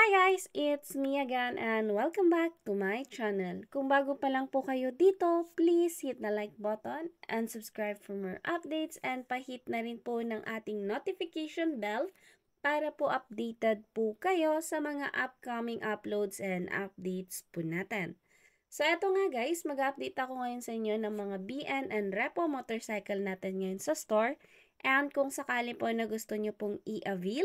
Hi guys! It's me again and welcome back to my channel. Kung bago pa lang po kayo dito, please hit the like button and subscribe for more updates and pahit na rin po ng ating notification bell para po updated po kayo sa mga upcoming uploads and updates po natin. So eto nga guys, mag-update ako ngayon sa inyo ng mga BN and Repo motorcycle natin ngayon sa store. And kung sakali po na gusto nyo pong i-avail,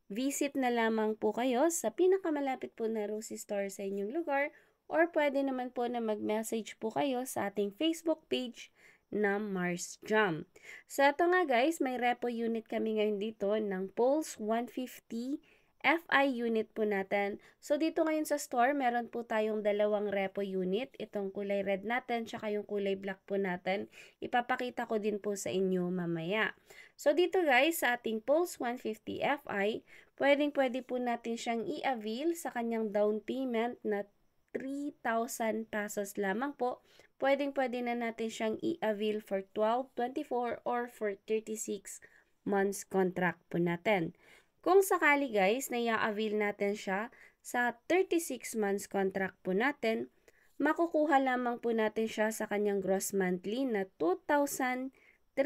visit na lamang po kayo sa pinakamalapit po na Rosie Store sa inyong lugar or pwede naman po na mag-message po kayo sa ating Facebook page na Mars Jam. So ito nga guys, may repo unit kami ngayon dito ng Pulse 150 FI unit po natin. So dito ngayon sa store, meron po tayong dalawang repo unit. Itong kulay red natin, tsaka yung kulay black po natin. Ipapakita ko din po sa inyo mamaya. So dito guys, sa ating Pulse 150 FI, pwede po natin siyang i-avail sa kanyang down payment na 3,000 pesos lamang po. Pwede na natin siyang i-avail for 12, 24, or for 36 months contract po natin. Kung sakali guys, na i-avail natin siya sa 36 months contract po natin, makukuha lamang po natin siya sa kanyang gross monthly na 2,395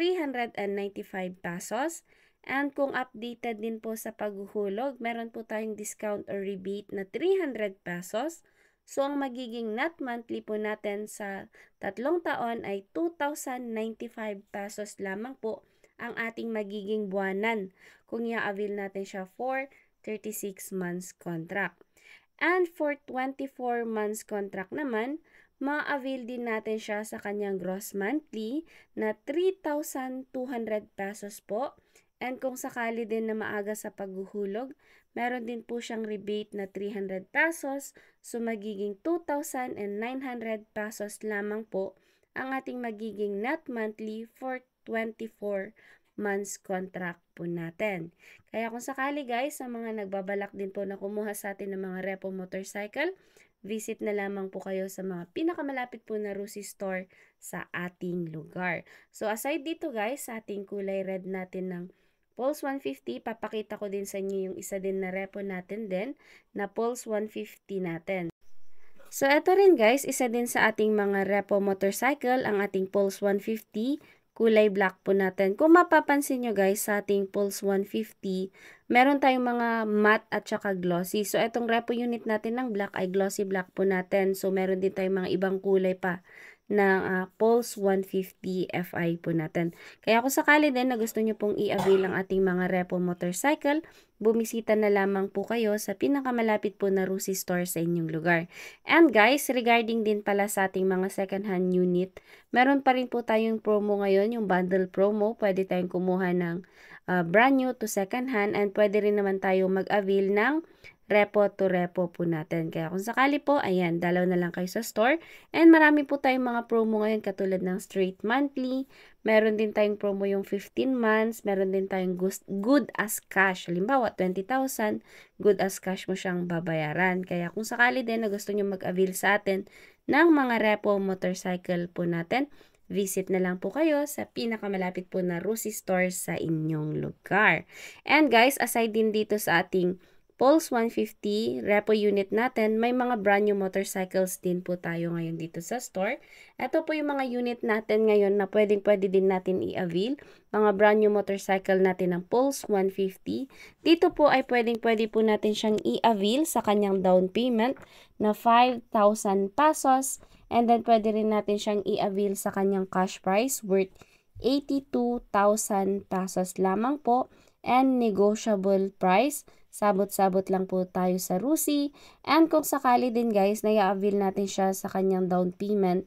pesos. And kung updated din po sa paghuhulog, meron po tayong discount or rebate na 300 pesos. So, ang magiging net monthly po natin sa 3 taon ay 2,095 pesos lamang po ang ating magiging buwanan kung i-avail natin siya for 36 months contract. And for 24 months contract naman, ma-avail din natin siya sa kanyang gross monthly na 3,200 pesos po. And kung sakali din na maaga sa paghuhulog, meron din po siyang rebate na 300 pesos. So magiging 2,900 pesos lamang po ang ating magiging net monthly for 24 months contract po natin. Kaya kung sakali guys, sa mga nagbabalak din po na kumuha sa atin ng mga repo motorcycle, visit na lamang po kayo sa mga pinakamalapit po na Rosie Store sa ating lugar. So aside dito guys, sa ating kulay red natin ng Pulse 150, papakita ko din sa inyo yung isa din na repo natin din na Pulse 150 natin. So eto rin guys, isa din sa ating mga repo motorcycle, ang ating Pulse 150, kulay black po natin. Kung mapapansin nyo guys, sa ating Pulse 150, meron tayong mga matte at saka glossy. So etong repo unit natin ng black ay glossy black po natin. So meron din tayong mga ibang kulay pa ng Pulse 150 FI po natin. Kaya kung sakali din na gusto nyo pong i-avail ang ating mga repo motorcycle, bumisita na lamang po kayo sa pinakamalapit po na Rosie Store sa inyong lugar. And guys, regarding din pala sa ating mga second hand unit, meron pa rin po tayong promo ngayon, yung bundle promo. Pwede tayong kumuha ng brand new to second hand and pwede rin naman tayo mag-avail ng repo to repo po natin. Kaya kung sakali po, ayan, dalaw na lang kayo sa store. And marami po tayong mga promo ngayon katulad ng straight monthly. Meron din tayong promo yung 15 months. Meron din tayong good as cash. Halimbawa, 20,000, good as cash mo siyang babayaran. Kaya kung sakali din na gusto nyo mag-avail sa atin ng mga repo motorcycle po natin, visit na lang po kayo sa pinakamalapit po na Rosie Store sa inyong lugar. And guys, aside din dito sa ating Pulse 150 repo unit natin, may mga brand new motorcycles din po tayo ngayon dito sa store. Ito po yung mga unit natin ngayon na pwede din natin i-avail. Mga brand new motorcycle natin ng Pulse 150. Dito po ay pwede po natin siyang i-avail sa kanyang down payment na 5,000 pesos. And then pwede rin natin siyang i-avail sa kanyang cash price worth 82,000 pesos lamang po. And negotiable price, sabot-sabot lang po tayo sa Rosie. And kung sakali din guys, na i-avail natin siya sa kanyang down payment.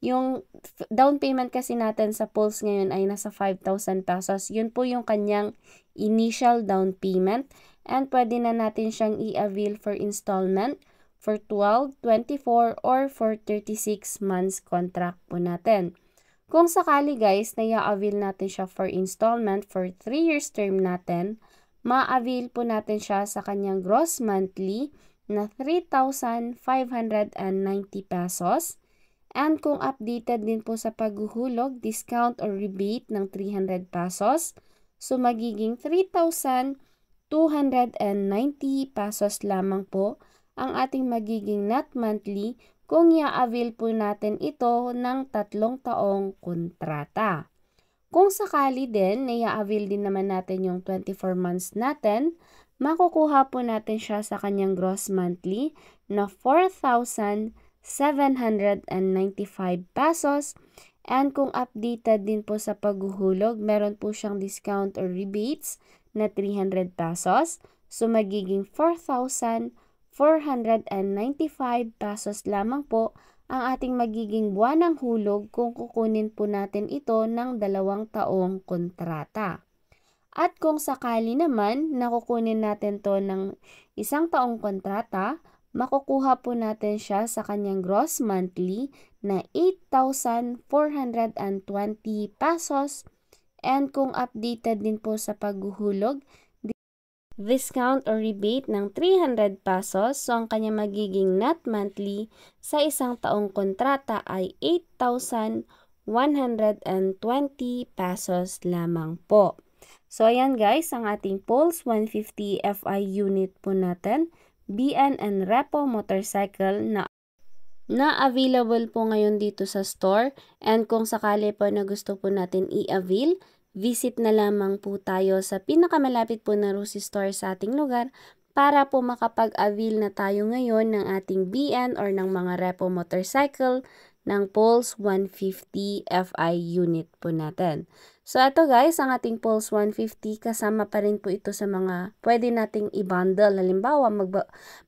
Yung down payment kasi natin sa Pulse ngayon ay nasa 5,000 pesos. Yun po yung kanyang initial down payment. And pwede na natin siyang i-avail for installment for 12, 24, or for 36 months contract po natin. Kung sakali guys, na i-avail natin siya for installment for 3 years term natin, ma-avail po natin siya sa kanyang gross monthly na 3,590 pesos. And kung updated din po sa paghuhulog, discount or rebate ng 300 pesos, so magiging 3,000 290 pesos lamang po ang ating magiging net monthly kung i-avail po natin ito ng 3 taong kontrata. Kung sakali din na i-avail din naman natin yung 24 months natin, makukuha po natin siya sa kanyang gross monthly na 4,795 pesos. And kung updated din po sa paghuhulog, meron po siyang discount or rebates na 300 pesos. So magiging 4,495 pesos lamang po ang ating magiging buwanang hulog kung kukunin po natin ito ng 2 taong kontrata. At kung sakali naman na kukunin natin to ng 1 taong kontrata, makukuha po natin siya sa kanyang gross monthly na 8,420 pesos. And kung updated din po sa paghuhulog, discount or rebate ng 300 pesos. So, ang kanya magiging net monthly sa 1 taong kontrata ay 8,120 pesos lamang po. So, ayan guys, ang ating Pulse 150 FI unit po natin, BN and Repo motorcycle na available po ngayon dito sa store. And kung sakali po na gusto po natin i-avail, visit na lamang po tayo sa pinakamalapit po na Rusi store sa ating lugar para po makapag-avail na tayo ngayon ng ating BN or ng mga Repo motorcycle ng Pulse 150 FI unit po natin. So ito guys, ang ating Pulse 150 kasama pa rin po ito sa mga pwede nating i-bundle. Halimbawa,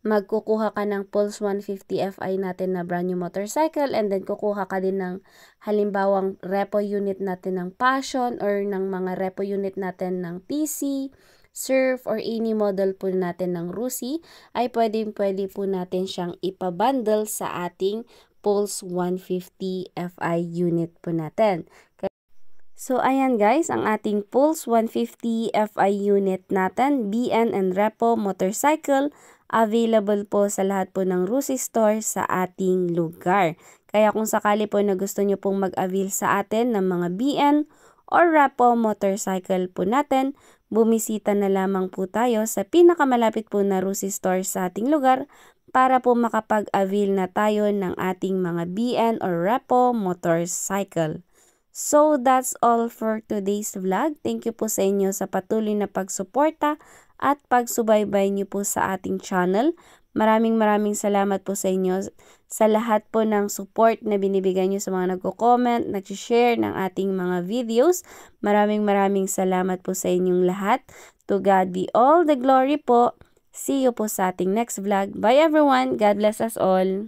magkukuha ka ng Pulse 150 FI natin na brand new motorcycle and then kukuha ka din ng halimbawang repo unit natin ng Passion or ng mga repo unit natin ng TC, Surf or any model po natin ng Rusi, ay pwede po natin siyang ipabundle sa ating Pulse 150 FI unit po natin. So, ayan guys, ang ating Pulse 150 FI unit natin, BN and Repo motorcycle, available po sa lahat po ng Rusi store sa ating lugar. Kaya kung sakali po na gusto nyo pong mag-avail sa atin ng mga BN or Repo motorcycle po natin, bumisita na lamang po tayo sa pinakamalapit po na Rusi store sa ating lugar para po makapag-avail na tayo ng ating mga BN or Repo motorcycle. So, that's all for today's vlog. Thank you po sa inyo sa patuloy na pagsuporta at pagsubaybay niyo po sa ating channel. Maraming salamat po sa inyo sa lahat po ng support na binibigay niyo sa mga nagko-comment, nag-share ng ating mga videos. Maraming salamat po sa inyong lahat. To God be all the glory po. See you po sa ating next vlog. Bye everyone. God bless us all.